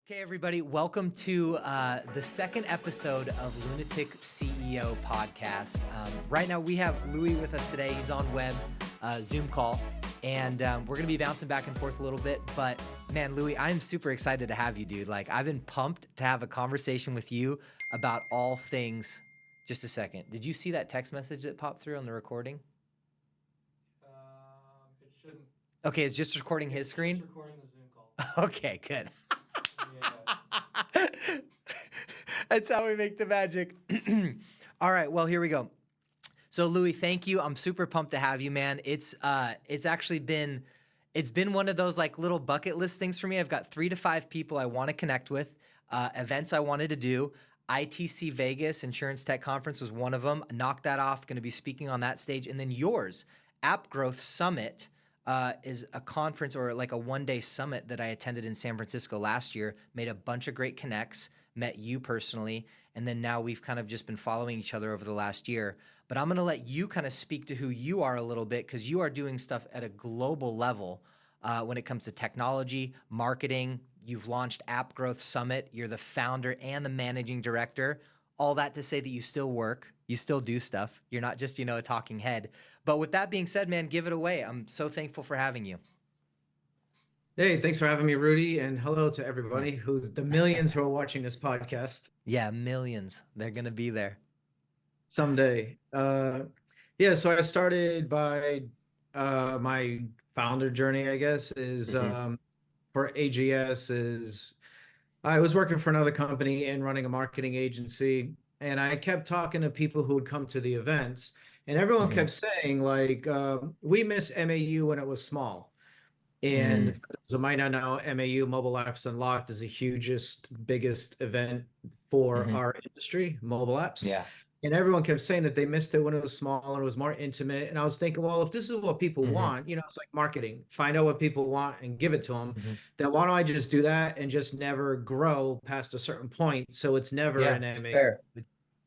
Okay, everybody, welcome to the second episode of Lunatic CEO podcast. Right now, we have Louis with us today. He's on web, Zoom call, and we're going to be bouncing back and forth a little bit. But man, Louis, I'm super excited to have you, dude. Like, I've been pumped to have a conversation with you about all things. Just a second. Did you see that text message that popped through on the recording? It shouldn't. Okay, it's just recording his screen? It's recording the Zoom call. Okay, good. Yeah. That's how we make the magic. All right, well, here we go. So Louis, thank you. I'm super pumped to have you, man. It's actually been one of those like little bucket list things for me. I've got 3 to 5 people I want to connect with, events I wanted to do. ITC Vegas Insurance Tech Conference was one of them. Knocked that off, going to be speaking on that stage. And then yours, App Growth Summit, is a conference or like a one-day summit that I attended in San Francisco last year, made a bunch of great connects, met you personally, and then now we've kind of just been following each other over the last year. But I'm going to let you kind of speak to who you are a little bit because you are doing stuff at a global level when it comes to technology, marketing. You've launched App Growth Summit. You're the founder and the managing director. All that to say that you still work, you still do stuff. You're not just, a talking head. But with that being said, man, give it away. I'm so thankful for having you. Hey, thanks for having me, Rudy. And hello to everybody who's the millions who are watching this podcast. Yeah, millions. They're going to be there. Someday. So I started by my founder journey, I guess, is for AGS is I was working for another company and running a marketing agency. And I kept talking to people who would come to the events. And everyone kept saying, like, we miss MAU when it was small. And for those who might not know, MAU, Mobile Apps Unlocked, is the hugest, biggest event for our industry, mobile apps. Yeah. And everyone kept saying that they missed it when it was small and it was more intimate. And I was thinking, well, if this is what people want, it's like marketing. Find out what people want and give it to them. Then why don't I just do that and just never grow past a certain point? So it's never an MAU. Fair.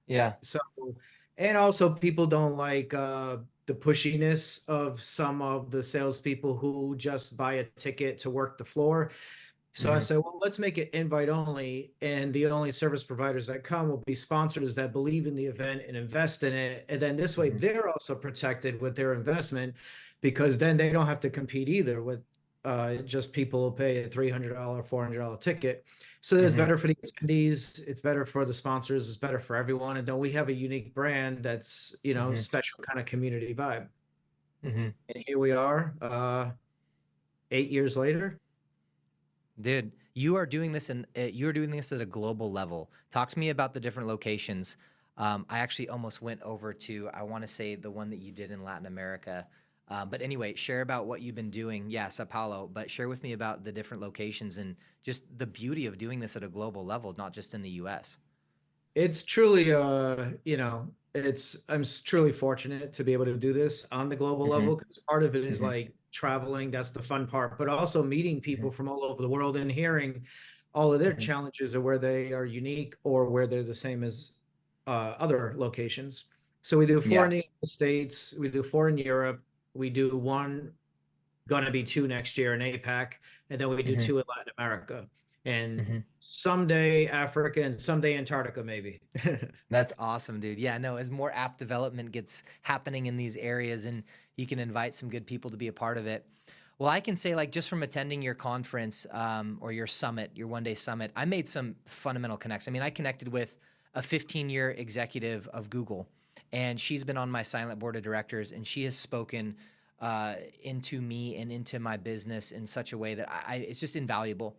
Yeah. So, and also people don't like the pushiness of some of the salespeople who just buy a ticket to work the floor. So I said, well, let's make it invite only. And the only service providers that come will be sponsors that believe in the event and invest in it. And then this way they're also protected with their investment because then they don't have to compete either with just people who pay a $300, $400 ticket. So it's better for the attendees, it's better for the sponsors, it's better for everyone. And then we have a unique brand that's, special kind of community vibe. And here we are, 8 years later. Dude, you are doing this at a global level. Talk to me about the different locations. I actually almost went over to, I want to say the one that you did in Latin America. But anyway, share about what you've been doing. Yeah, Sao Paulo, but share with me about the different locations and just the beauty of doing this at a global level, not just in the US. It's truly, I'm truly fortunate to be able to do this on the global level because part of it is like traveling. That's the fun part, but also meeting people from all over the world and hearing all of their challenges or where they are unique or where they're the same as other locations. So we do 4 in the United States, we do 4 in Europe. We do 1, gonna be 2 next year in APAC, and then we do 2 in Latin America, and someday Africa, and someday Antarctica, maybe. That's awesome, dude. Yeah, no, as more app development gets happening in these areas and you can invite some good people to be a part of it. Well, I can say like just from attending your conference or your summit, your one-day summit, I made some fundamental connects. I mean, I connected with a 15-year executive of Google. And she's been on my silent board of directors, and she has spoken into me and into my business in such a way that it's just invaluable,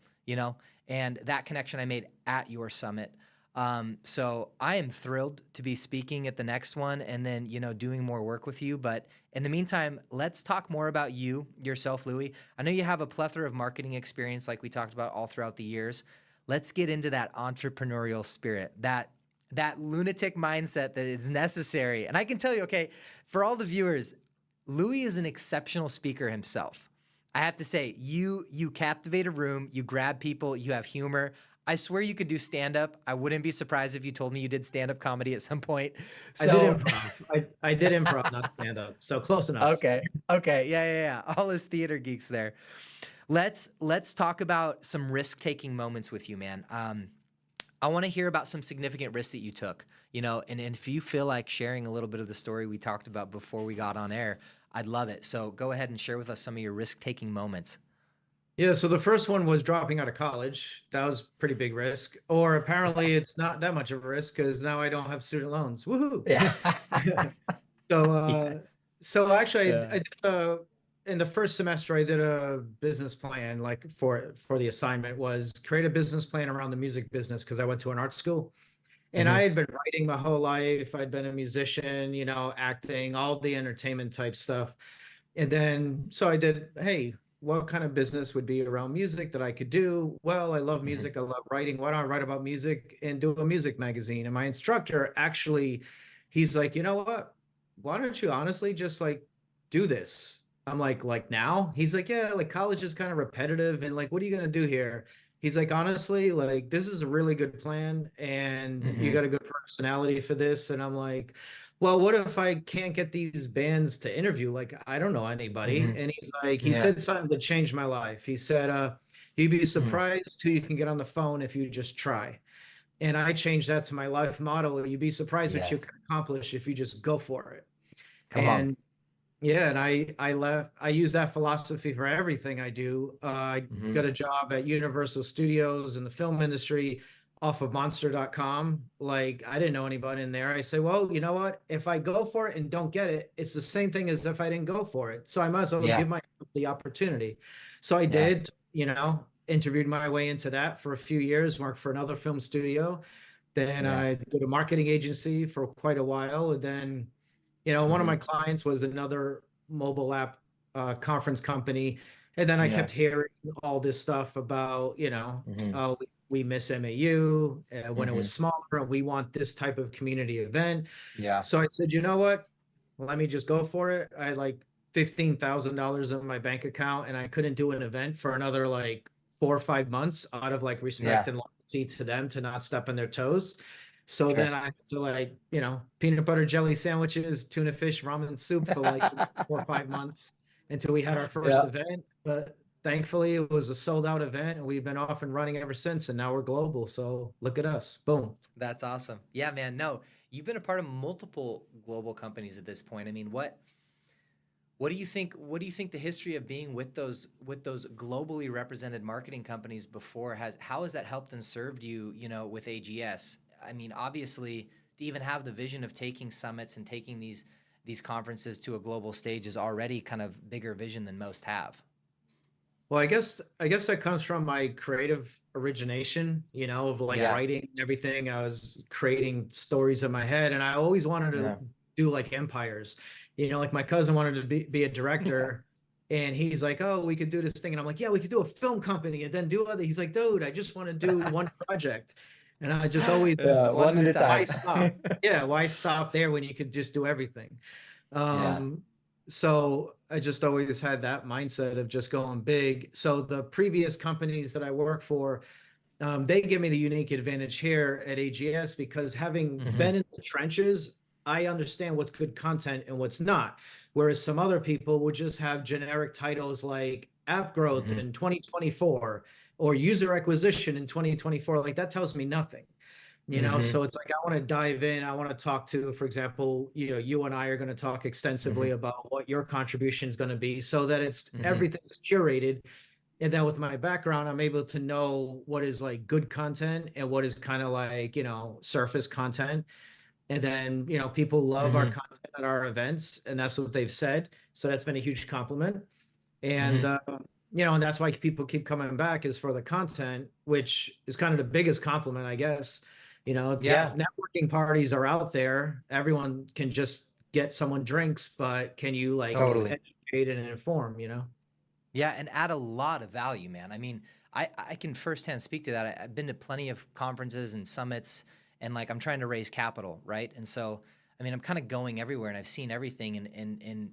And that connection I made at your summit. So I am thrilled to be speaking at the next one and then, doing more work with you. But in the meantime, let's talk more about yourself, Louis. I know you have a plethora of marketing experience like we talked about all throughout the years. Let's get into that entrepreneurial spirit, that lunatic mindset that is necessary. And I can tell you, okay, for all the viewers, Louis is an exceptional speaker himself. I have to say, you captivate a room, you grab people, you have humor. I swear you could do stand-up. I wouldn't be surprised if you told me you did stand-up comedy at some point. So, I did improv. I did improv, not stand-up. So close enough. Okay. Yeah. All us theater geeks there. Let's talk about some risk-taking moments with you, man. I want to hear about some significant risks that you took, and if you feel like sharing a little bit of the story we talked about before we got on air, I'd love it. So go ahead and share with us some of your risk-taking moments. Yeah, so the first one was dropping out of college. That was pretty big risk. Or apparently it's not that much of a risk because now I don't have student loans. Woohoo! Yeah. So, Yes. so actually, Yeah. I did in the first semester, I did a business plan, like for the assignment was create a business plan around the music business because I went to an art school and I Hmm. had been writing my whole life. I'd been a musician, acting, all the entertainment type stuff. And then so I did, hey, what kind of business would be around music that I could do? Well, I love Hmm. music. I love writing. Why don't I write about music and do a music magazine? And my instructor actually, he's like, you know what? Why don't you honestly just like do this? I'm like now? He's like, yeah, like college is kind of repetitive. And like, what are you gonna do here? He's like, honestly, like this is a really good plan and you Hmm. got a good personality for this. And I'm like, well, what if I can't get these bands to interview? Like, I don't know anybody. Hmm. And he's like, he Yeah. said something that changed my life. He said, you'd be Mhm. surprised who you can get on the phone if you just try. And I changed that to my life motto. You'd be surprised what you Yes. can accomplish if you just go for it. Come on. And yeah, and I use that philosophy for everything I do. I Hmm. got a job at Universal Studios in the film industry off of monster.com. Like I didn't know anybody in there. I say, well, you know what? If I go for it and don't get it, it's the same thing as if I didn't go for it. So I might as well Yeah. give myself the opportunity. So I Yeah. did, interviewed my way into that for a few years, worked for another film studio. Then Yeah. I did a marketing agency for quite a while. And then one of my Hmm. clients was another mobile app conference company. And then I Yeah. kept hearing all this stuff about, Hmm. we miss MAU when it Hmm. was smaller and we want this type of community event. Yeah. So I said, you know what? Let me just go for it. I had like $15,000 in my bank account and I couldn't do an event for another like 4 or 5 months out of like respect Yeah. and loyalty to them to not step on their toes. So Sure. then I had to like, peanut butter jelly sandwiches, tuna fish, ramen soup for like the next 4 or 5 months until we had our first Yeah. event. But thankfully it was a sold out event and we've been off and running ever since. And now we're global. So look at us. Boom. That's awesome. Yeah, man. No, you've been a part of multiple global companies at this point. I mean, what do you think? What do you think the history of being with those globally represented marketing companies before has? How has that helped and served you? With AGS. I mean, obviously, to even have the vision of taking summits and taking these conferences to a global stage is already kind of bigger vision than most have. Well, I guess that comes from my creative origination, of like Yeah. writing and everything. I was creating stories in my head, and I always wanted to Yeah. do like empires. Like my cousin wanted to be a director, and he's like, "Oh, we could do this thing," and I'm like, "Yeah, we could do a film company and then do other." He's like, "Dude, I just want to do one project," and I just always Yeah, was one like, at a "Why time. stop? Yeah, why stop there when you could just do everything?" Yeah. Um, so I just always had that mindset of just going big. So the previous companies that I work for, they give me the unique advantage here at AGS because having Hmm. been in the trenches, I understand what's good content and what's not. Whereas some other people would just have generic titles like app growth Hmm. in 2024 or user acquisition in 2024. Like that tells me nothing. Hmm. So it's like I want to dive in. I want to talk to, for example, you and I are going to talk extensively Hmm. about what your contribution is going to be so that it's Hmm. everything's curated. And then with my background, I'm able to know what is like good content and what is kind of like, surface content. And then, people love our Hmm. content at our events, and that's what they've said. So that's been a huge compliment. And, Hmm. and that's why people keep coming back is for the content, which is kind of the biggest compliment, I guess. It's Yeah. networking parties are out there. Everyone can just get someone drinks, but can you like Totally. educate and inform? Yeah, and add a lot of value, man. I mean, I can firsthand speak to that. I've been to plenty of conferences and summits, and like I'm trying to raise capital, right? And so, I mean, I'm kind of going everywhere, and I've seen everything, and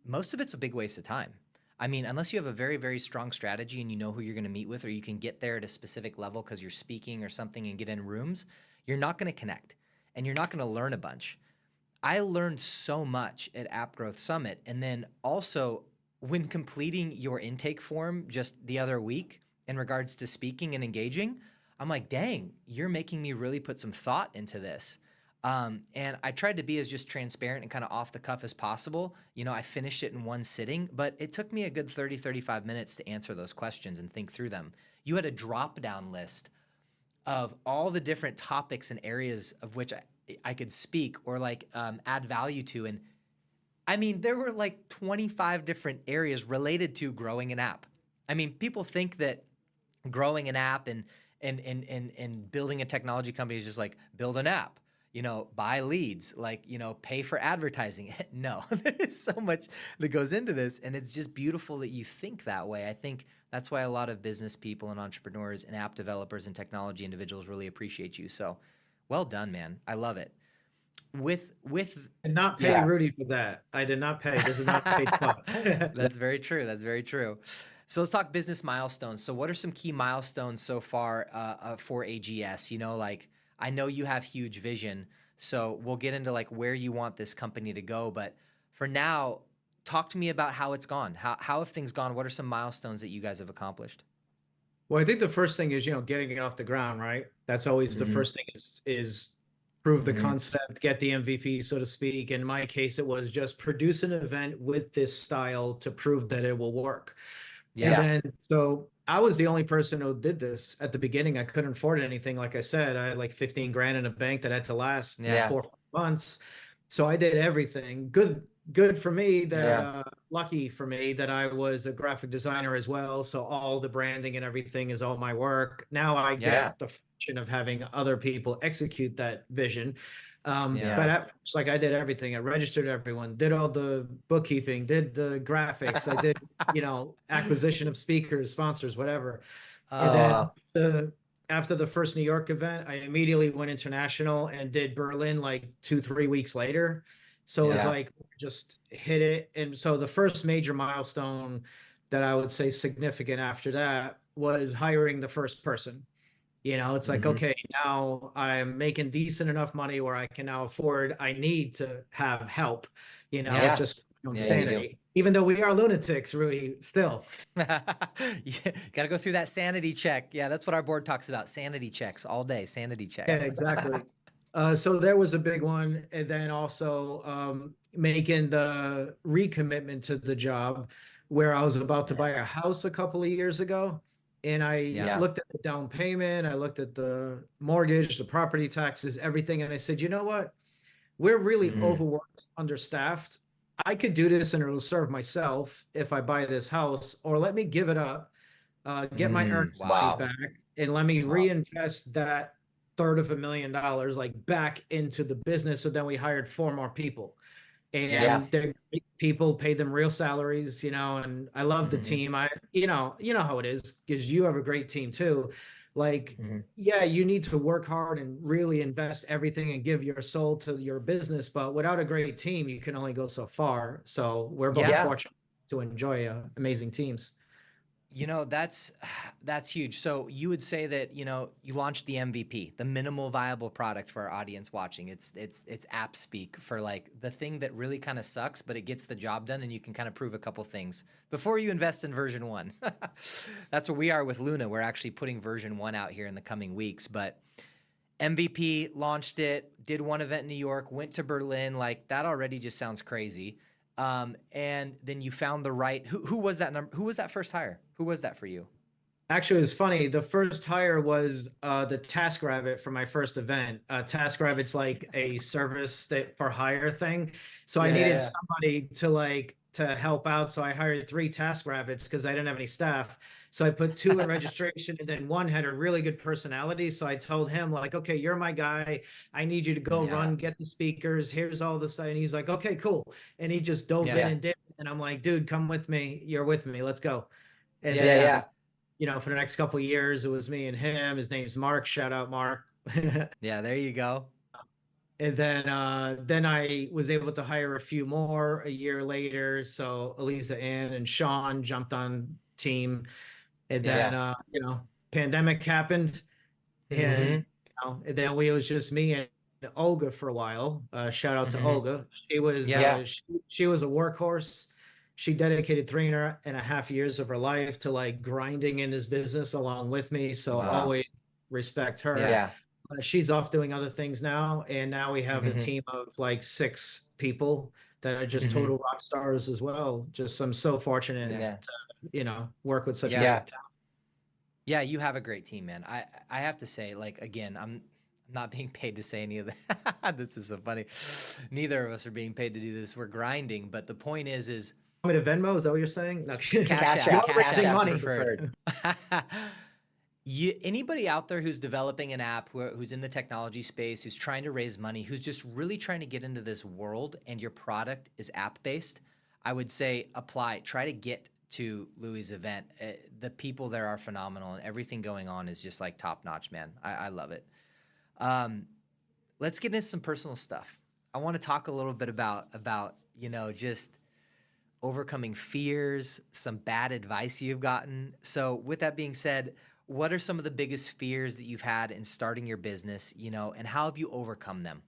most of it's a big waste of time. I mean, unless you have a very, very strong strategy and you know who you're going to meet with, or you can get there at a specific level because you're speaking or something and get in rooms, you're not going to connect, and you're not going to learn a bunch. I learned so much at App Growth Summit, and then also when completing your intake form just the other week in regards to speaking and engaging, I'm like, dang, you're making me really put some thought into this. And I tried to be as just transparent and kind of off the cuff as possible. You know, I finished it in one sitting, but it took me a good 30, 35 minutes to answer those questions and think through them. You had a drop down list of all the different topics and areas of which I could speak or like add value to. And I mean, there were like 25 different areas related to growing an app. I mean, people think that growing an app and building a technology company is just like build an app, you know, buy leads, like, you know, pay for advertising. No, there is so much that goes into this. And it's just beautiful that you think that way. I think that's why a lot of business people and entrepreneurs and app developers and technology individuals really appreciate you. So well done, man. I love it. With And not pay yeah, Rudy for that. I did not pay. This is not paid stuff. that's very true. That's very true. So let's talk business milestones. So what are some key milestones so far for AGS? You know, like I know you have huge vision, so we'll get into like where you want this company to go. But for now, talk to me about how it's gone. How have things gone? What are some milestones that you guys have accomplished? Well, I think the first thing is, getting it off the ground, right? That's always the first thing is prove the Mm-hmm. concept, get the MVP, so to speak. In my case, it was just produce an event with this style to prove that it will work. And Yeah. then, so I was the only person who did this at the beginning. I couldn't afford anything. Like I said, I had like 15 grand in a bank that had to last Yeah. 4 months. So I did everything. Good for me that, lucky for me that I was a graphic designer as well. So all the branding and everything is all my work. Now I Yeah. get the fortune of having other people execute that vision. Yeah. But at first, like I did everything. I registered everyone, did all the bookkeeping, did the graphics. I did, acquisition of speakers, sponsors, whatever. And then after the first New York event, I immediately went international and did Berlin like 2, 3 weeks later. So it was Yeah. like just hit it. And so the first major milestone that I would say significant after that was hiring the first person. It's like, Mm-hmm. okay, now I'm making decent enough money where I can now afford, I need to have help, Yeah. just Yeah, you do. sanity. Even though we are lunatics, Rudy, still. Yeah, got to go through that sanity check. Yeah, that's what our board talks about. Sanity checks all day. Sanity Yeah, checks. exactly. So there was a big one. And then also making the recommitment to the job where I was about to buy a house a couple of years ago. And I Yeah. looked at the down payment, I looked at the mortgage, the property taxes, everything. And I said, you know what? We're really Mm. overworked, understaffed. I could do this and it'll serve myself if I buy this house, or let me give it up, get my earnest money Wow. back, and let me reinvest that third of $1 million like back into the business. So then we hired 4 more people, Yeah. and the people paid them real salaries, and I love the Hmm. team. You know how it is because you have a great team too. Like, Hmm. yeah, you need to work hard and really invest everything and give your soul to your business, but without a great team, you can only go so far. So we're both Yeah. fortunate to enjoy amazing teams. You know, that's huge. So you would say that, you know, you launched the MVP, the minimal viable product for our audience watching. It's app speak for like the thing that really kind of sucks, but it gets the job done and you can kind of prove a couple things before you invest in version 1. That's where we are with Luna. We're actually putting version 1 out here in the coming weeks, but MVP launched it, did one event in New York, went to Berlin. Like that already just sounds crazy. And then you found the right. Who was that number? Who was that first hire? Who was that for you? Actually, it was funny. The first hire was the TaskRabbit for my first event. TaskRabbit's like a service that for hire thing. So I Yeah, yeah, needed yeah. somebody to help out. So I hired 3 TaskRabbits because I didn't have any staff. So I put 2 in registration, and then one had a really good personality. So I told him like, okay, you're my guy. I need you to go Yeah, run, get the speakers. Here's all this. And he's like, okay, cool. And he just dove in yeah, and did. And I'm like, dude, come with me. You're with me. Let's go. And yeah, then yeah, for the next couple of years, it was me and him. His name's Mark. Shout out, Mark. yeah. There you go. And then I was able to hire a few more a year later. So Eliza Ann and Sean jumped on team. And then Yeah. pandemic happened. And Mm-hmm. and then we it was just me and Olga for a while. Shout out to Mm-hmm. Olga. She was Yeah. she was a workhorse. she dedicated 3.5 years of her life to like grinding in this business along with me. So Wow. always respect her. Yeah. Yeah. She's off doing other things now, and now we have a Mhm. team of like 6 people that are just Mhm. total rock stars as well. Just I'm so fortunate Yeah. Yeah. to work with such a Yeah. great talent. Yeah, you have a great team, man. I have to say, like, again, I'm not being paid to say any of that. This is so funny. Neither of us are being paid to do this. We're grinding, but the point is Want me to Venmo? Is that what you're saying? No. Cash Cash App. You App. are Cash Cash raising App's App's money. preferred. preferred. Anybody out there who's developing an app, who's in the technology space, who's trying to raise money, who's just really trying to get into this world, and your product is app based, I would say apply. Try to get to Louis' event. The people there are phenomenal, and everything going on is just like top notch, man. I love it. Um, let's get into some personal stuff. I want to talk a little bit about just overcoming fears, some bad advice you've gotten. So, with that being said, what are some of the biggest fears that you've had in starting your business, and how have you overcome them?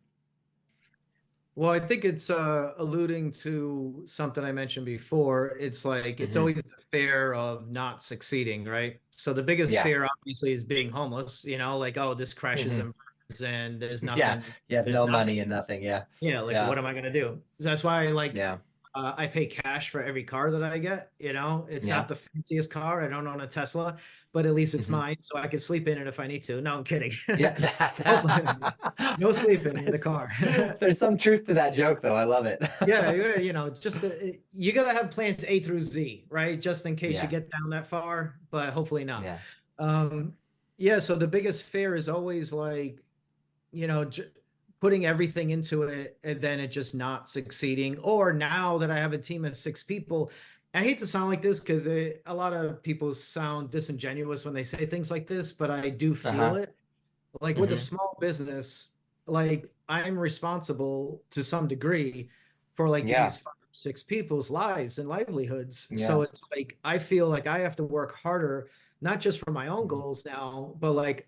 Well, I think it's alluding to something I mentioned before. It's like it's Mhm. always the fear of not succeeding, right? So the biggest Yeah. fear obviously is being homeless, like, oh, this crashes Mhm. and burns and there's Yeah. nothing. You have There's no nothing. money and nothing. Yeah. Yeah, like Yeah. what am I gonna do? That's why Yeah. I pay cash for every car that I get. It's Yeah. not the fanciest car. I don't own a Tesla, but at least it's Mhm. mine, so I can sleep in it if I need to. No, I'm kidding. Yeah. No sleeping in the car. There's some truth to that joke, though. I love it. Yeah, just you gotta have plans A through Z, right? Just in case you Yeah. get down that far, but hopefully not. Yeah. Um, yeah, so the biggest fear is always like, you know, j- putting everything into it and then it just not succeeding. Or now that I have a team of 6 people, I hate to sound like this because a lot of people sound disingenuous when they say things like this, but I do feel Uh-huh. it. Like with a Hmm. small business, like I'm responsible to some degree for like Yeah. these 5, 6 people's lives and livelihoods. So Yeah. it's like I feel like I have to work harder, not just for my own Mhm. goals now, but like,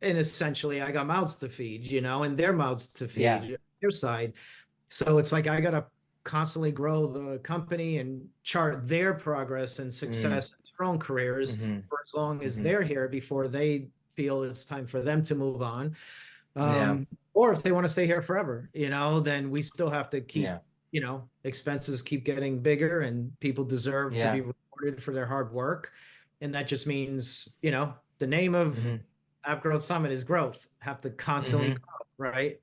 and essentially I got mouths to feed, and their mouths to Yeah. feed their side. So it's like I gotta constantly grow the company and chart their progress and Mm. success in their own careers Hmm. for as long as Hmm. they're here before they feel it's time for them to move on. Yeah. Or if they want to stay here forever, then we still have to keep, Yeah. expenses keep getting bigger and people deserve to be Yeah. rewarded for their hard work. And that just means, the name of Hmm. App Growth Summit is growth, have to constantly Hmm. grow, right?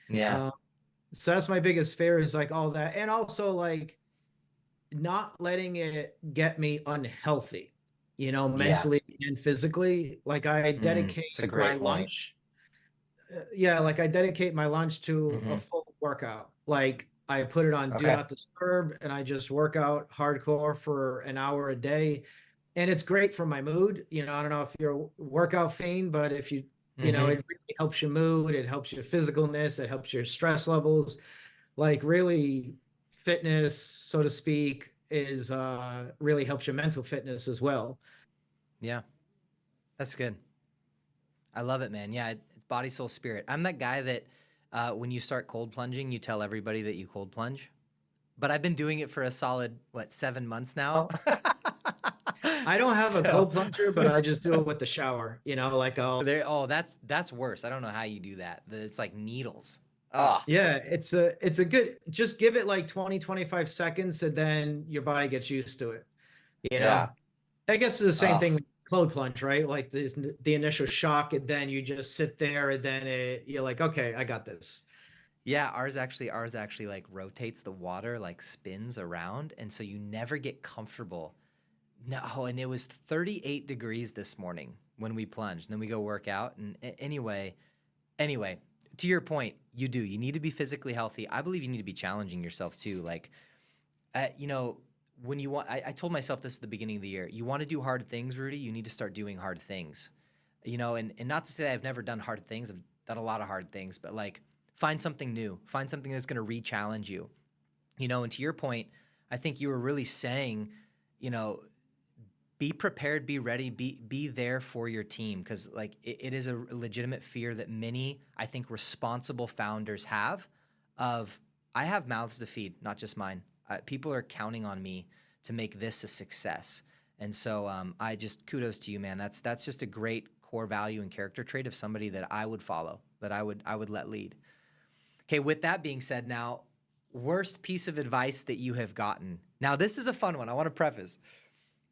Yeah. Um, so that's my biggest fear is like all that. And also like not letting it get me unhealthy, Yeah. mentally and physically. Like I It's dedicate a my great point. lunch. Yeah, like I dedicate my lunch to a Hmm. full workout. Like I put it on do Okay. not disturb and I just work out hardcore for an hour a day. And it's great for my mood. I don't know if you're a workout fiend, but if Hmm. it really helps your mood, it helps your physicalness, it helps your stress levels. Like really fitness, so to speak, is really helps your mental fitness as well. Yeah, that's good. I love it, man. Yeah, it's body, soul, spirit. I'm that guy that when you start cold plunging, you tell everybody that you cold plunge. But I've been doing it for a solid, 7 months now. Oh. I don't have a So cold plunger, but I just do it with the shower. Like I'll that's worse. I don't know how you do that. It's like needles. Oh, Oh. yeah, it's a good just give it like 20, 25 seconds and then your body gets used to it. You know. Yeah. I guess it's the same Oh. thing with cold plunge, right? Like the initial shock and then you just sit there and then you're like, okay, I got this. yeah. Ours actually like rotates the water, like spins around, and so you never get comfortable. No, and it was 38 degrees this morning when we plunged. And then we go work out. And anyway, to your point, you do. You need to be physically healthy. I believe you need to be challenging yourself too. Like, uh, you know, when you want, I told myself this at the beginning of the year. You want to do hard things, Rudy. You need to start doing hard things. And not to say that I've never done hard things. I've done a lot of hard things, but like, find something new. Find something that's going to re-challenge you. And to your point, I think you were really saying, you know, be prepared, be ready, be there for your team because like it is a legitimate fear that many I think responsible founders have of I have mouths to feed, not just mine. People are counting on me. to make this a success. And so I just kudos to you, man. That's just a great core value and character trait of somebody that I would follow, that I would let lead. Okay, with that being said, now, worst piece of advice that you have gotten. Now, this is a fun one. I want to preface.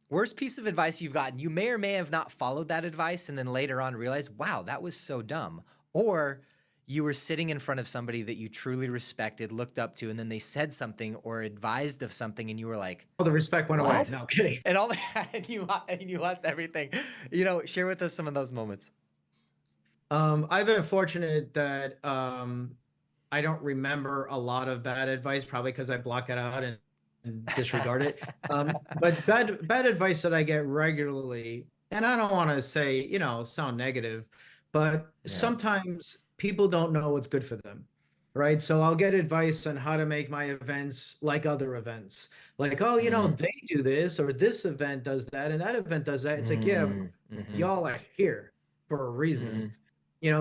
Worst piece of advice you've gotten. You may or may have not followed that advice and then later on realized, wow, that was so dumb. Or you were sitting in front of somebody that you truly respected, looked up to, and then they said something or advised of something and you were like, All the respect went away. What? No, I'm kidding. and all that, and you lost everything. Share with us some of those moments. I've been fortunate that I don't remember a lot of bad advice, probably because I block it out and disregard it. But bad advice that I get regularly, and I don't want to say, sound negative, but sometimes people don't know what's good for them, right? So I'll get advice on how to make my events like other events. Like, oh, they do this, or this event does that, and that event does that. It's like, yeah, y'all are here for a reason.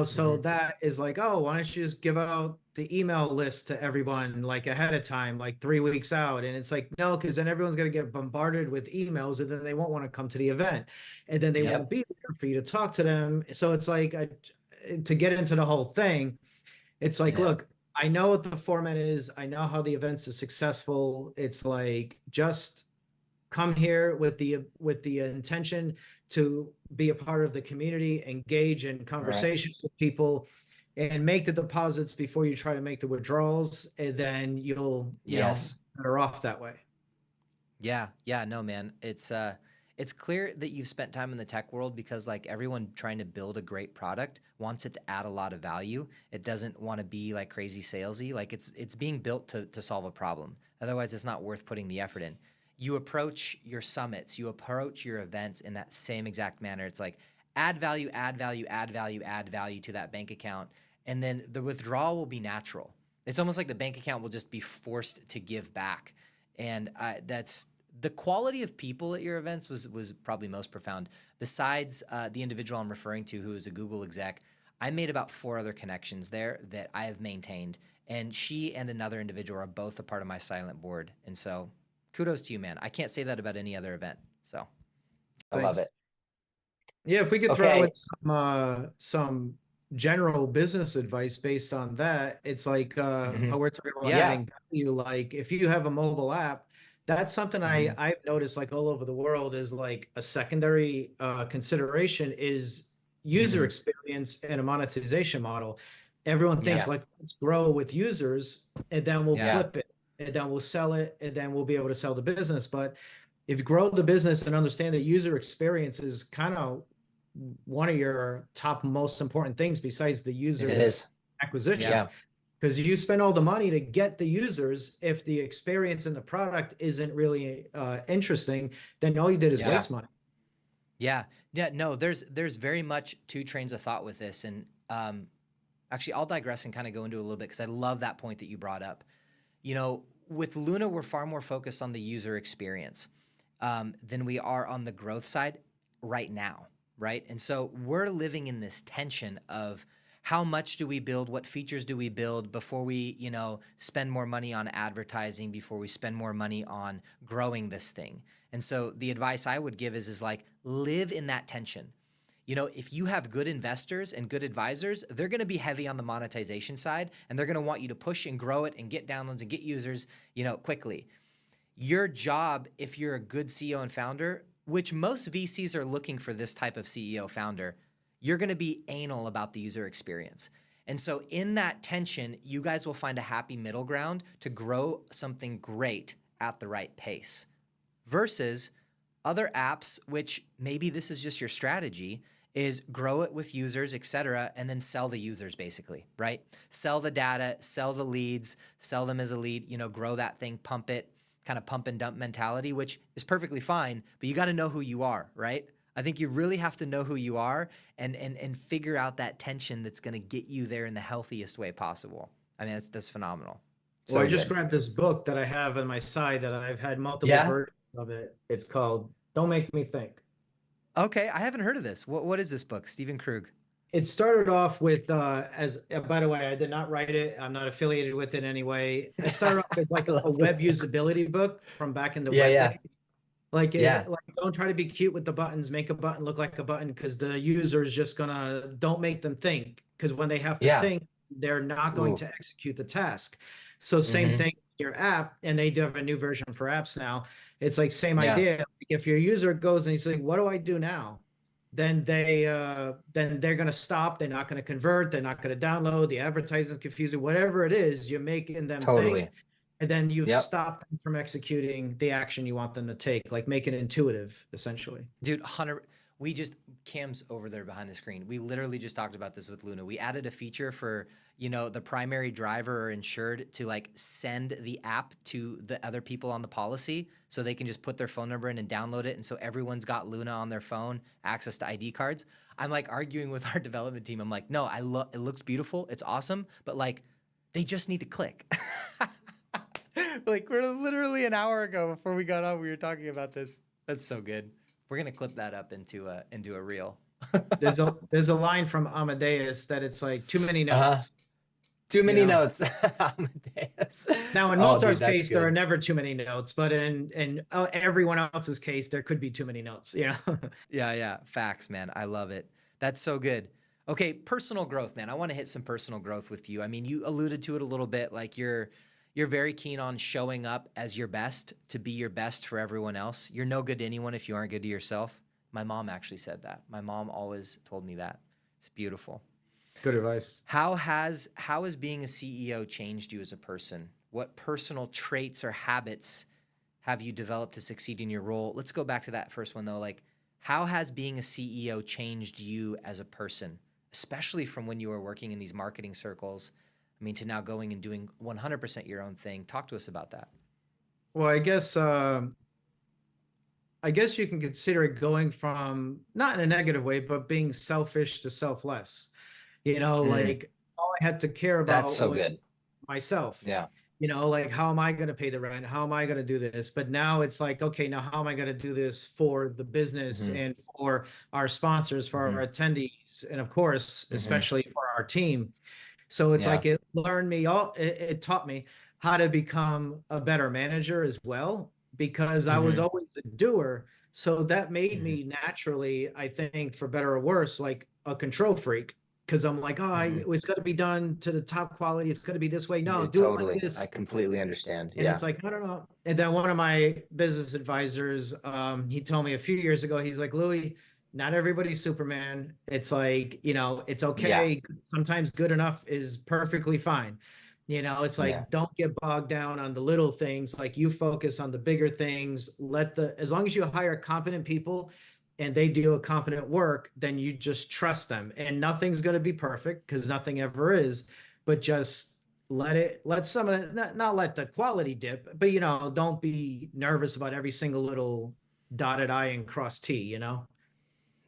So that is like, oh, why don't you just give out the email list to everyone like ahead of time, like 3 weeks out? And it's like, no, because then everyone's going to get bombarded with emails and then they won't want to come to the event. And then they won't be there for you to talk to them. So it's like, to get into the whole thing, it's like, look, I know what the format is. I know how the events are successful. It's like, just come here with the intention to be a part of the community, engage in conversations with people, and make the deposits before you try to make the withdrawals, and then you'll better off that way. Yeah, no, man. It's clear that you've spent time in the tech world because like everyone trying to build a great product wants it to add a lot of value. It doesn't want to be like crazy salesy. Like it's being built to solve a problem. Otherwise, it's not worth putting the effort in. You approach your summits, you approach your events in that same exact manner. It's like add value, add value, add value, add value to that bank account. And then the withdrawal will be natural. It's almost like the bank account will just be forced to give back. And that's the quality of people at your events was probably most profound. Besides the individual I'm referring to, who is a Google exec, I made about 4 other connections there that I have maintained. And she and another individual are both a part of my silent board. And so kudos to you, man. I can't say that about any other event. So I love it. Yeah, if we could throw in some general business advice based on that, it's like how we're talking about adding value. Like if you have a mobile app, that's something I've noticed like all over the world is like a secondary consideration is user experience and a monetization model. Everyone thinks like, let's grow with users and then we'll flip it and then we'll sell it and then we'll be able to sell the business. But if you grow the business and understand that user experience is kind of one of your top most important things besides the user acquisition, because you spend all the money to get the users. If the experience in the product isn't really interesting, then all you did is waste money. No, there's very much 2 trains of thought with this. And actually I'll digress and kind of go into it a little bit because I love that point that you brought up. With Luna, we're far more focused on the user experience than we are on the growth side right now, right? And so we're living in this tension of how much do we build, what features do we build before we, spend more money on advertising, before we spend more money on growing this thing. And so the advice I would give is like, live in that tension. If you have good investors and good advisors, they're going to be heavy on the monetization side, and they're going to want you to push and grow it and get downloads and get users, quickly. Your job, if you're a good CEO and founder, which most VCs are looking for this type of CEO founder, you're going to be anal about the user experience. And so in that tension, you guys will find a happy middle ground to grow something great at the right pace versus other apps, which maybe this is just your strategy, is grow it with users, et cetera, and then sell the users basically, right? Sell the data, sell the leads, sell them as a lead, grow that thing, pump it, kind of pump and dump mentality, which is perfectly fine, but you got to know who you are, right? I think you really have to know who you are and figure out that tension that's going to get you there in the healthiest way possible. I mean, that's phenomenal. Well, I just grabbed this book that I have on my side that I've had multiple versions of it. It's called Don't Make Me Think. Okay, I haven't heard of this. What is this book? Stephen Krug. It started off with by the way, I did not write it. I'm not affiliated with it anyway. It started off with like I a love web this. usability book from back in the Yeah, web yeah, days. Like yeah. like don't try to be cute with the buttons, make a button look like a button because the user is just gonna don't make them think because when they have to Yeah. think, they're not going Ooh. to execute the task. So same Mm-hmm. thing with your app, and they do have a new version for apps now. It's like same Yeah. idea. If your user goes and he's like, what do I do now? Then they're gonna stop, they're not gonna convert, they're not gonna download, the advertising's confusing, whatever it is, you're making them Totally. think, and then you've Yep. stopped them from executing the action you want them to take, like make it intuitive, essentially. Dude, 100. We just Cam's over there behind the screen. We literally just talked about this with Luna. We added a feature for, the primary driver or insured to like send the app to the other people on the policy so they can just put their phone number in and download it. And so everyone's got Luna on their phone, access to ID cards. I'm like arguing with our development team. I'm like, no, it looks beautiful. It's awesome. But like, they just need to click. Like we're literally an hour ago before we got on, we were talking about this. That's so good. We're gonna clip that up into a reel. There's a line from Amadeus that it's like too many Uh-huh. notes. Too many know? notes. Amadeus. Now in Oh, Mozart's dude, that's case, there are good. never too many notes, but in everyone else's case, there could be too many notes. Yeah. Yeah, yeah. Facts, man. I love it. That's so good. Okay, personal growth, man. I want to hit some personal growth with you. I mean, you alluded to it a little bit. Like you're very keen on showing up as your best to be your best for everyone else. You're no good to anyone if you aren't good to yourself. My mom actually said that. My mom always told me that. It's beautiful. Good advice. How has being a CEO changed you as a person? What personal traits or habits have you developed to succeed in your role? Let's go back to that first one though. Like, how has being a CEO changed you as a person, especially from when you were working in these marketing circles? I mean, to now going and doing 100% your own thing. Talk to us about that. Well, I guess you can consider it going from not in a negative way, but being selfish to selfless. Mm, Like all I had to care that's about so was good. myself. Yeah. Like how am I going to pay the rent? How am I going to do this? But now it's like, okay, now how am I going to do this for the business Hmm. and for our sponsors, for Hmm. our attendees, and of course, Hmm. especially for our team. So it's Yeah. like it taught me how to become a better manager as well, because I was Hmm. always a doer. So that made Hmm. me naturally, I think, for better or worse, like a control freak. Because I'm like, Hmm. it's got to be done to the top quality. It's got to be this way. No, Dude, do it like totally. I this. completely understand. And Yeah. it's like, I don't know. And then one of my business advisors, he told me a few years ago, he's like, Louis, not everybody's Superman. It's like, it's Yeah. okay. Sometimes good enough is perfectly fine. It's Yeah. like, don't get bogged down on the little things. Like you focus on the bigger things. As long as you hire competent people and they do a competent work, then you just trust them. And nothing's going to be perfect because nothing ever is, but just let some of it, not let the quality dip, but don't be nervous about every single little dotted I and crossed T.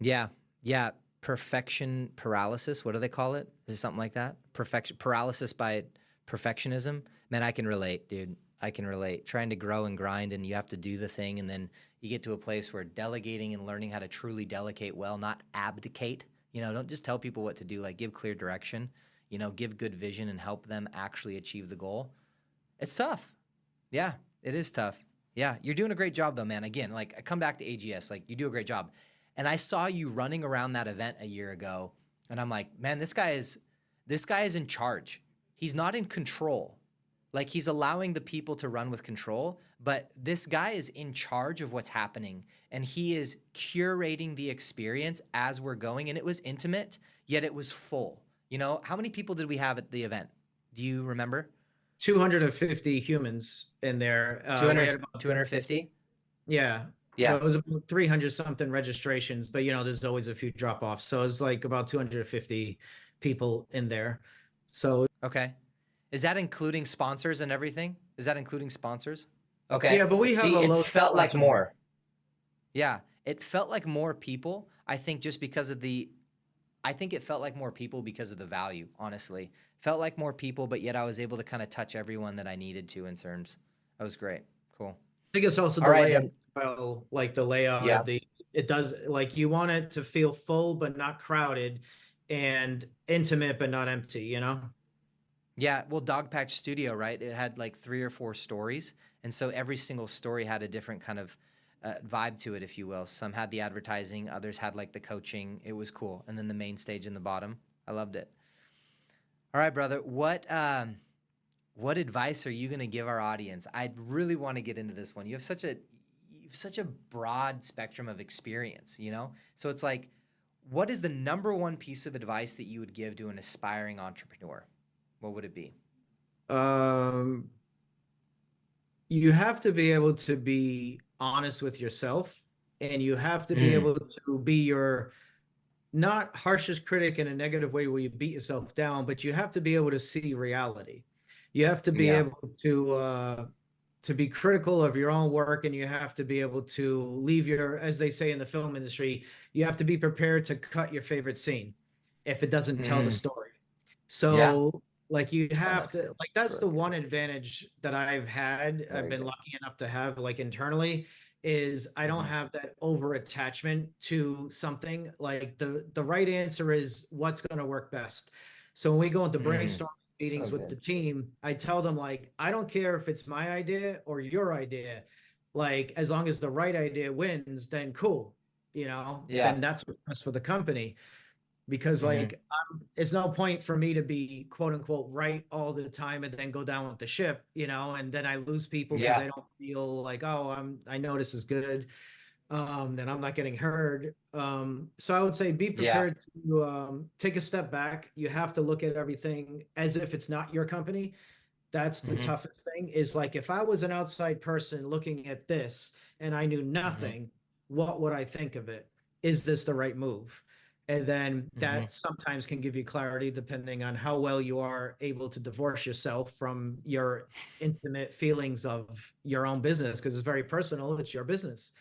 Yeah. Yeah. Perfection paralysis. What do they call it? Is it something like that? Perfection paralysis by perfectionism. Man, I can relate, dude. I can relate. Trying to grow and grind, and you have to do the thing, and then you get to a place where delegating and learning how to truly delegate well, not abdicate. Don't just tell people what to do. Like give clear direction. Give good vision and help them actually achieve the goal. It's tough. Yeah, it is tough. Yeah, you're doing a great job though, man. Again, like I come back to AGS, like you do a great job. And I saw you running around that event a year ago, and I'm like, man, this guy is in charge. He's not in control. Like he's allowing the people to run with control, but this guy is in charge of what's happening and he is curating the experience as we're going, and it was intimate, yet it was full. How many people did we have at the event? Do you remember? 250 humans in there. We 200, had about 250? yeah, Yeah. but it was about 300 something registrations, but there's always a few drop offs, so it's like about 250 people in there. So Okay. Is that including sponsors and everything? Is that including sponsors? yeah, Okay. but we have See, a it low felt like turnover. more. Yeah. It felt like more people. I think just because of I think it felt like more people because of the value, honestly. Felt like more people, but yet I was able to kind of touch everyone that I needed to in terms. That was great. Cool. I think it's also All the right, layout. then. Well, like the layout, Yeah. it does like you want it to feel full but not crowded, and intimate but not empty, you know? Yeah, well, Dogpatch Studio, right? It had like 3 or 4 stories, and so every single story had a different kind of vibe to it, if you will. Some had the advertising, others had like the coaching. It was cool, and then the main stage in the bottom. I loved it. All right, brother. What advice are you going to give our audience? I really want to get into this one. You have such a broad spectrum of experience, you know? So it's like, what is the number one piece of advice that you would give to an aspiring entrepreneur? What would it be? Um, you have to be able to be honest with yourself, and you have to be Mm, able to be your not harshest critic in a negative way where you beat yourself down, but you have to be able to see reality. You have to be yeah. able to be critical of your own work, and you have to be able to leave your, as they say in the film industry, you have to be prepared to cut your favorite scene if it doesn't tell the Hmm. story. Yeah. So like you Man, have that's to, good. like That's that's the really good. one advantage that I've Very been good. lucky enough to have like internally, is I don't Hmm. have that over attachment to something. Like the right answer is what's going to work best. So when we go into Hmm. brainstorming So meetings with the good. team, I tell them like, I don't care if it's my idea or your idea. Like as long as the right idea wins, then cool. You know, Yeah. then that's what's best for the company. Because Hmm. like it's no point for me to be quote unquote right all the time and then go down with the ship, you know, and then I lose people because Yeah. they don't feel like, oh, I know this is good, then I'm not getting heard. So I would say be Yeah. prepared to take a step back. You have to look at everything as if it's not your company. That's the Hmm. toughest thing, is like if I was an outside person looking at this and I knew Hmm. nothing, what would I think of it? Is this the right move? And then Hmm. that sometimes can give you clarity depending on how well you are able to divorce yourself from your intimate feelings of your own business, because it's very personal, it's your business.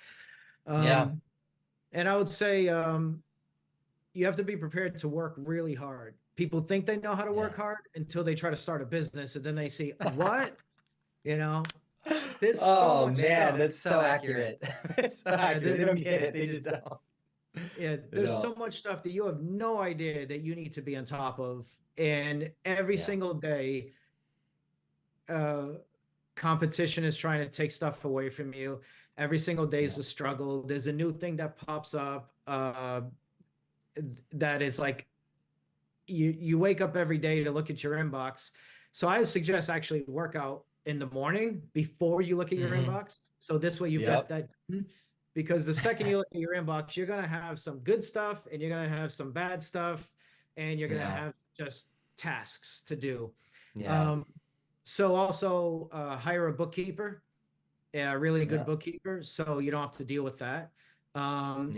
Yeah. Um, and I would say you have to be prepared to work really hard. People think they know how to Yeah. work hard until they try to start a business, and then they see, what? You know, there's so Oh much man, stuff. that's so accurate. It's so Yeah, accurate. They don't get it. They just don't. yeah, They there's don't. so much stuff that you have no idea that you need to be on top of. And every Yeah. single day, uh, competition is trying to take stuff away from you. Every single day is Yeah. a struggle. There's a new thing that pops up that is like you wake up every day to look at your inbox. So I suggest actually work out in the morning before you look at your Hmm. inbox. So this way you've got Yep. that done. Because the second you look at your inbox, you're gonna have some good stuff and you're gonna have some bad stuff, and you're gonna Yeah. have just tasks to do. Yeah. Um, so also hire a bookkeeper, a really good Yeah. bookkeeper, so you don't have to deal with that. Yeah.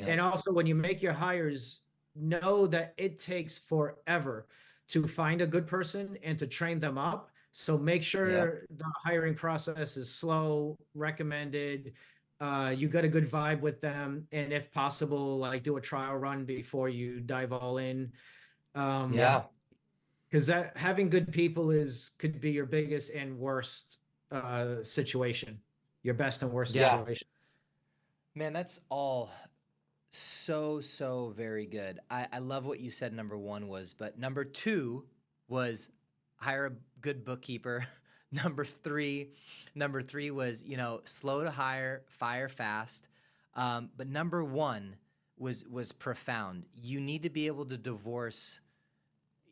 And also, when you make your hires, know that it takes forever to find a good person and to train them up. So make Yep. sure the hiring process is slow, recommended. You got a good vibe with them, and if possible, like do a trial run before you dive all in. Um, Yeah. because that having good people is could be your biggest and worst situation, your best and worst Yeah. situation. Man, that's all so very good. I love what you said number one was, but number two was hire a good bookkeeper. number three, number three was, slow to hire, fire fast. But number one was profound. You need to be able to divorce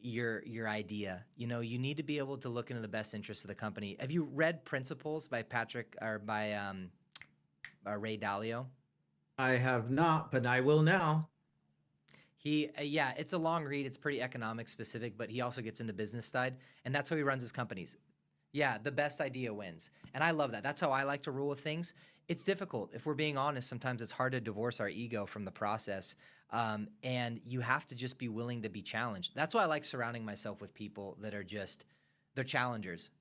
your idea. You need to be able to look into the best interests of the company. Have you read Principles by Patrick or by Ray Dalio? I have not, but I will now. Yeah, it's a long read. It's pretty economic specific, but he also gets into business side, and that's how he runs his companies. Yeah, the best idea wins. And I love that. That's how I like to rule with things. It's difficult. If we're being honest, sometimes it's hard to divorce our ego from the process. And you have to just be willing to be challenged. That's why I like surrounding myself with people that are just, they're challengers.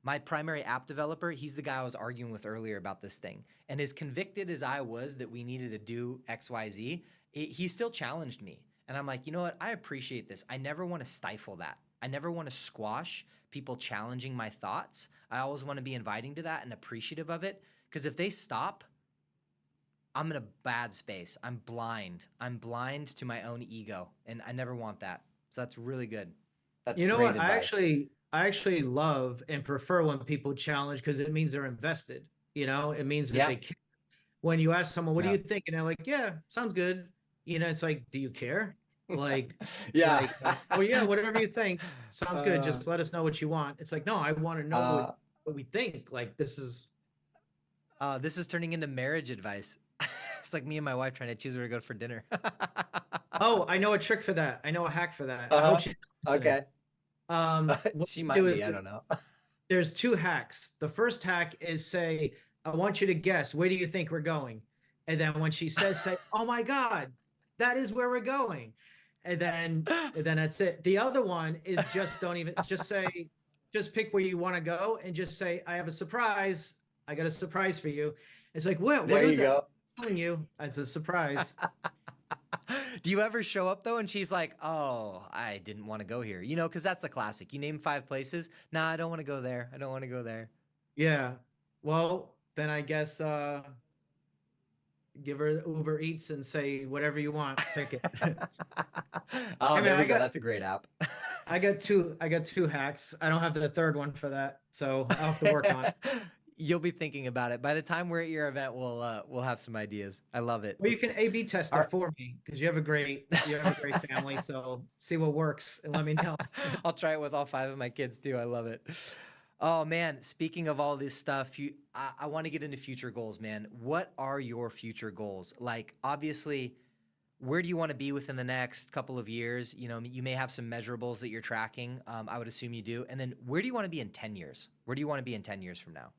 My primary app developer, he's the guy I was arguing with earlier about this thing. And as convicted as I was that we needed to do XYZ, he still challenged me. And I'm like, you know what? I appreciate this. I never want to stifle that. I never want to squash people challenging my thoughts. I always want to be inviting to that and appreciative of it. Because if they stop, I'm in a bad space. I'm blind. I'm blind to my own ego. And I never want that. So that's really good. That's You know great what? advice. I actually love and prefer when people challenge because it means they're invested. It means that Yeah. they care. When you ask someone, "What do Yeah. you think?" and they're like, "Yeah, sounds good." It's like, "Do you care?" Like, Yeah. "Oh yeah, whatever you think sounds good. Uh, Just let us know what you want." It's like, no, I want to know uh, what we think. Like, this is. this is turning into marriage advice. It's like me and my wife trying to choose where to go for dinner. Oh, I know a trick for that. I know a hack for that. I hope Uh-huh. she's not listening. Okay. What She you might do is be. I don't know. there's two hacks. The first hack is say, "I want you to guess, where do you think we're going?" And then when she says, say, "Oh my God, that is where we're going." And then that's it. The other one is just don't even just say, just pick where you want to go and just say, "I have a surprise. I got a surprise for you." It's like, what There is you that? go. I'm telling you, it's a surprise. Do you ever show up though and she's like, "Oh, I didn't want to go here." Because that's the classic. You name 5 places. Nah, I don't want to go there. I don't want to go there. Yeah. Well, then I guess give her Uber Eats and say whatever you want, pick it. Oh, I mean, there we go. That's a great app. I got two hacks. I don't have the third one for that, so I'll have to work on it. You'll be thinking about it. By the time we're at your event, we'll have some ideas. I love it. Or you can A/B test it Are- for me because you have a great family. So see what works and let me know. I'll try it with all 5 of my kids too. I love it. Oh man, speaking of all this stuff, I want to get into future goals, man. What are your future goals? Like, obviously, where do you want to be within the next couple of years? You may have some measurables that you're tracking. I would assume you do. And then where do you want to be in 10 years? Where do you want to be in 10 years from now?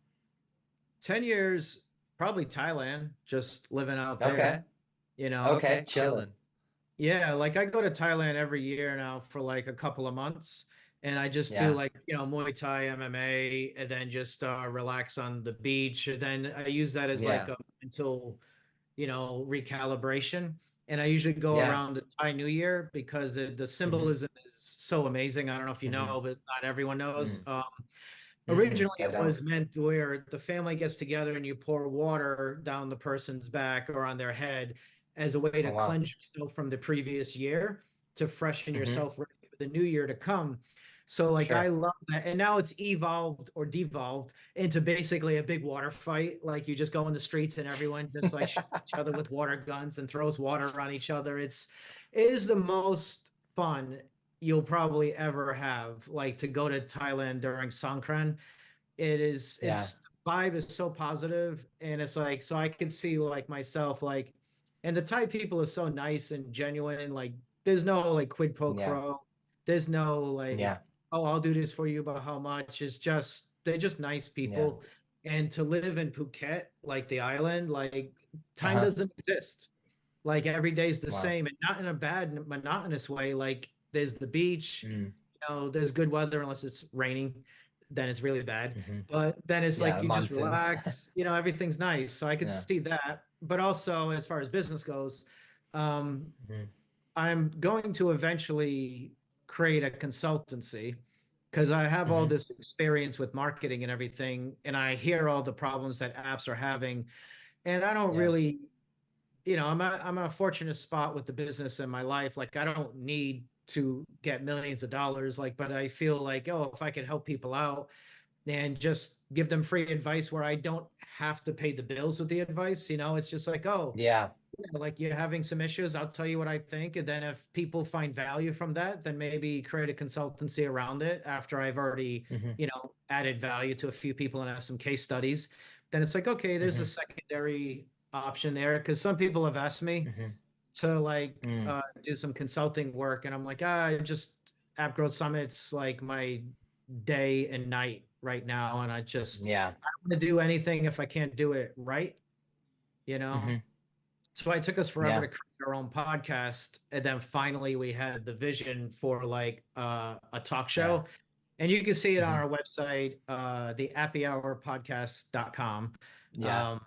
10 years, probably Thailand, just living out Okay. there. You know, Okay. Chilling. Yeah, like I go to Thailand every year now for like a couple of months, and I just do Yeah. like, Muay Thai, MMA, and then just relax on the beach. And then I use that as like Yeah. a mental, recalibration. And I usually go Yeah. around the Thai New Year because the Hmm. symbolism is so amazing. I don't know if you Hmm. know, but not everyone knows. Mm. Mm-mm, Originally, I it don't. was meant where the family gets together and you pour water down the person's back or on their head as a way Oh to wow. cleanse yourself from the previous year to freshen Hmm. yourself ready for the new year to come. So, like, I Sure. love that. And now it's evolved or devolved into basically a big water fight. Like, you just go in the streets and everyone just like shoots each other with water guns and throws water on each other. It is the most fun you'll probably ever have, like to go to Thailand during Songkran. Yeah. The vibe is so positive, and it's like, so I could see like myself, like, and the Thai people are so nice and genuine. Like, there's no like quid pro Yeah. quo. There's no like, Yeah. oh, I'll do this for you, but how much? It's just they're just nice Yeah. people. And to live in Phuket, like the island, like time Uh-huh. doesn't exist. Like every day's the Wow. same, and not in a bad monotonous way. Like there's the beach, Mm. there's good weather unless it's raining, then it's really bad. Hmm. But then it's Yeah. like The you just monsoons. relax, everything's nice. So I could Yeah. see that. But also as far as business goes, um, Hmm. I'm going to eventually create a consultancy because I have all Hmm. this experience with marketing and everything, and I hear all the problems that apps are having, and I don't Yeah. really, I'm a fortunate spot with the business in my life. Like I don't need to get millions of dollars, like, but I feel like, oh, if I could help people out and just give them free advice where I don't have to pay the bills with the advice, it's just like, oh, Yeah. yeah, like you're having some issues, I'll tell you what I think. And then if people find value from that, then maybe create a consultancy around it after I've already, Hmm. added value to a few people and have some case studies. Then it's like, okay, there's a Hmm. secondary option there. Cause some people have asked me Hmm. to like Mm. do some consulting work. And I'm like, I just App Growth Summit's like my day and night right now. And Yeah. I don't want to do anything if I can't do it right, you know? Hmm. So it took us forever Yeah. to create our own podcast, and then finally we had the vision for like a talk Yeah. show, and you can see it on Hmm. our website, the happyhourpodcast.com. Yeah. Um,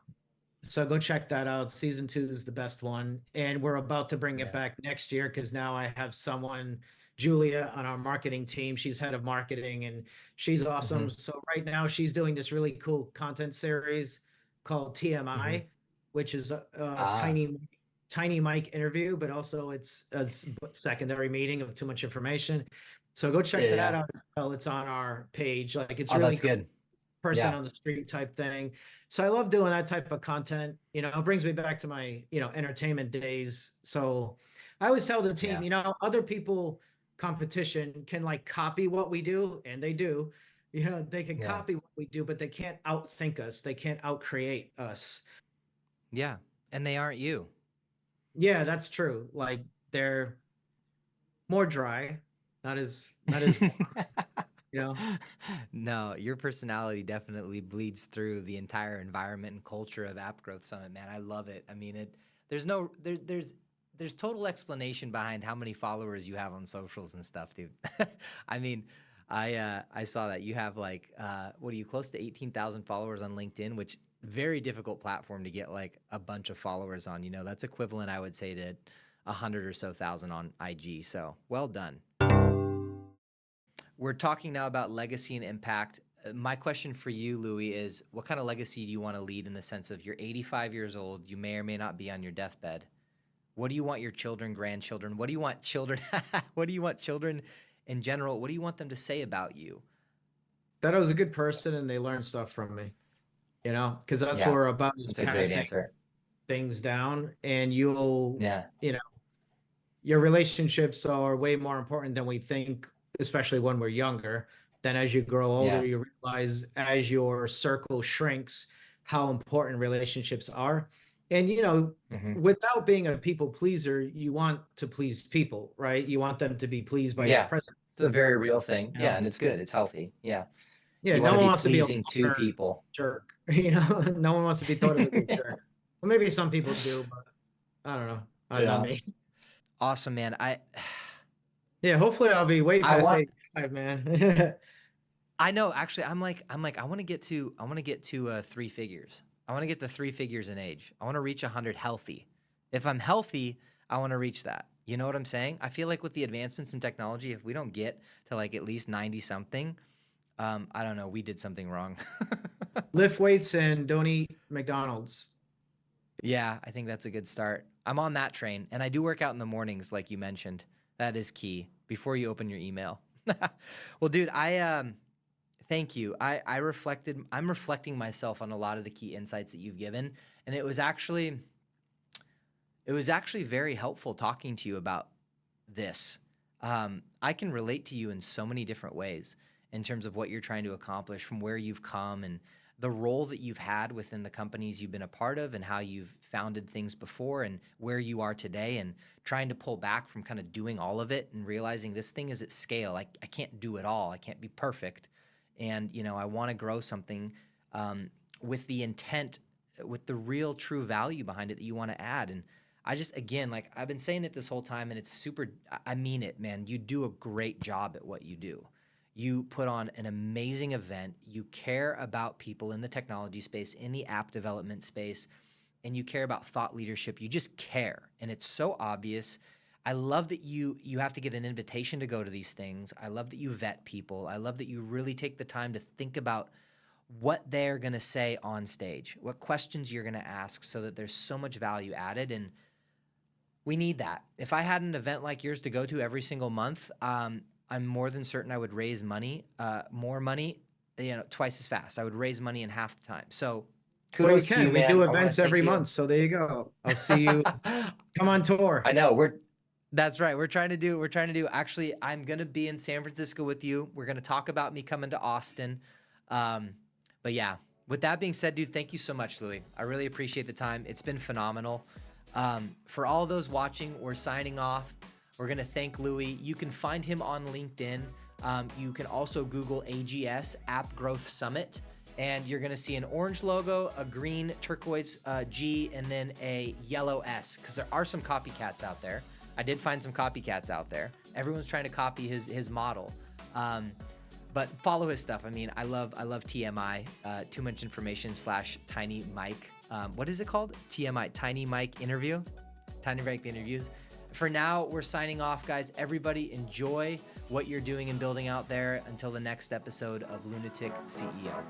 so go check that out. Season 2 is the best one, and we're about to bring it Yeah. back next year because now I have someone, Julia, on our marketing team. She's head of marketing, and she's Hmm. awesome. So right now she's doing this really cool content series called Hmm. TMI, which is Ah. Tiny Mike interview, but also it's a secondary meeting of too much information. So go check that out as well. It's on our page. Like it's Oh, really that's good. person Yeah. on the street type thing. So I love doing that type of content. You know, it brings me back to my, entertainment days. So I always tell the team, Yeah. other people competition can like copy what we do, and they do. They can Yeah. copy what we do, but they can't outthink us. They can't outcreate us. Yeah. And they aren't you. Yeah, that's true. Like they're more dry, not as you know. No, your personality definitely bleeds through the entire environment and culture of App Growth Summit, man. I love it. I mean, there's total explanation behind how many followers you have on socials and stuff, dude. I mean, I saw that you have like what are you, close to 18,000 followers on LinkedIn, which very difficult platform to get like a bunch of followers on. That's equivalent, I would say, to 100 or so thousand on IG. So well done. We're talking now about legacy and impact. My question for you, Louis, is what kind of legacy do you want to lead in the sense of you're 85 years old, you may or may not be on your deathbed. What do you want your children, grandchildren, what do you want children, what do you want children in general, what do you want them to say about you? That I was a good person and they learned stuff from me, because that's what Yeah, we're about, is that's a great passing answer. things down. And you'll, Yeah. your relationships are way more important than we think, especially when we're younger. Then as you grow older, Yeah. you realize as your circle shrinks, how important relationships are. And, Mhm. without being a people pleaser, you want to please people, right? You want them to be pleased by your Yeah. presence. It's a very real thing. You know? Yeah, and it's good. It's healthy. Yeah. Yeah, You no want to one be wants to be a pleasing to loner people. jerk. No one wants to be thought of as a jerk. Well, maybe some people do, but I don't know. I don't know Yeah. me. Awesome, man. Yeah, hopefully I'll be way I past want 85, man. I know, actually, I'm like, I want to get to 3 figures. I want to get to 3 figures in age. I want to reach 100 healthy. If I'm healthy, I want to reach that. You know what I'm saying? I feel like with the advancements in technology, if we don't get to like at least 90 something, I don't know, we did something wrong. Lift weights and don't eat McDonald's. Yeah, I think that's a good start. I'm on that train, and I do work out in the mornings, like you mentioned. That is key before you open your email. Well, dude, thank you. I'm reflecting myself on a lot of the key insights that you've given, and it was actually very helpful talking to you about this. I can relate to you in so many different ways in terms of what you're trying to accomplish, from where you've come and the role that you've had within the companies you've been a part of, and how you've founded things before and where you are today, and trying to pull back from kind of doing all of it and realizing this thing is at scale. I can't do it all. I can't be perfect. And, I want to grow something with the intent, with the real true value behind it that you want to add. And I just, again, like I've been saying it this whole time, and it's super, I mean it, man. You do a great job at what you do. You put on an amazing event. You care about people in the technology space, in the app development space, and you care about thought leadership. You just care, and it's so obvious. I love that you have to get an invitation to go to these things. I love that you vet people. I love that you really take the time to think about what they're going to say on stage, what questions you're going to ask, so that there's so much value added. And we need that. If I had an event like yours to go to every single month, I'm more than certain I would raise money, more money, twice as fast. I would raise money in half the time. So Well, you kudos to you, can. We man. do I wanna events thank every you. month, so there you go. I'll see you. Come on tour. I know that's right. We're trying to do, actually, I'm going to be in San Francisco with you. We're going to talk about me coming to Austin. But yeah, with that being said, dude, thank you so much, Louis. I really appreciate the time. It's been phenomenal. For all those watching, we're signing off. We're going to thank Louis. You can find him on LinkedIn. You can also Google AGS, App Growth Summit, and you're going to see an orange logo, a green turquoise G, and then a yellow S, because there are some copycats out there. I did find some copycats out there. Everyone's trying to copy his model. But follow his stuff. I mean, I love TMI, Too Much Information / Tiny Mike. What is it called? TMI, Tiny Mike Interview? Tiny Mike Interviews. For now, we're signing off, guys. Everybody enjoy what you're doing and building out there until the next episode of Lunatic CEO.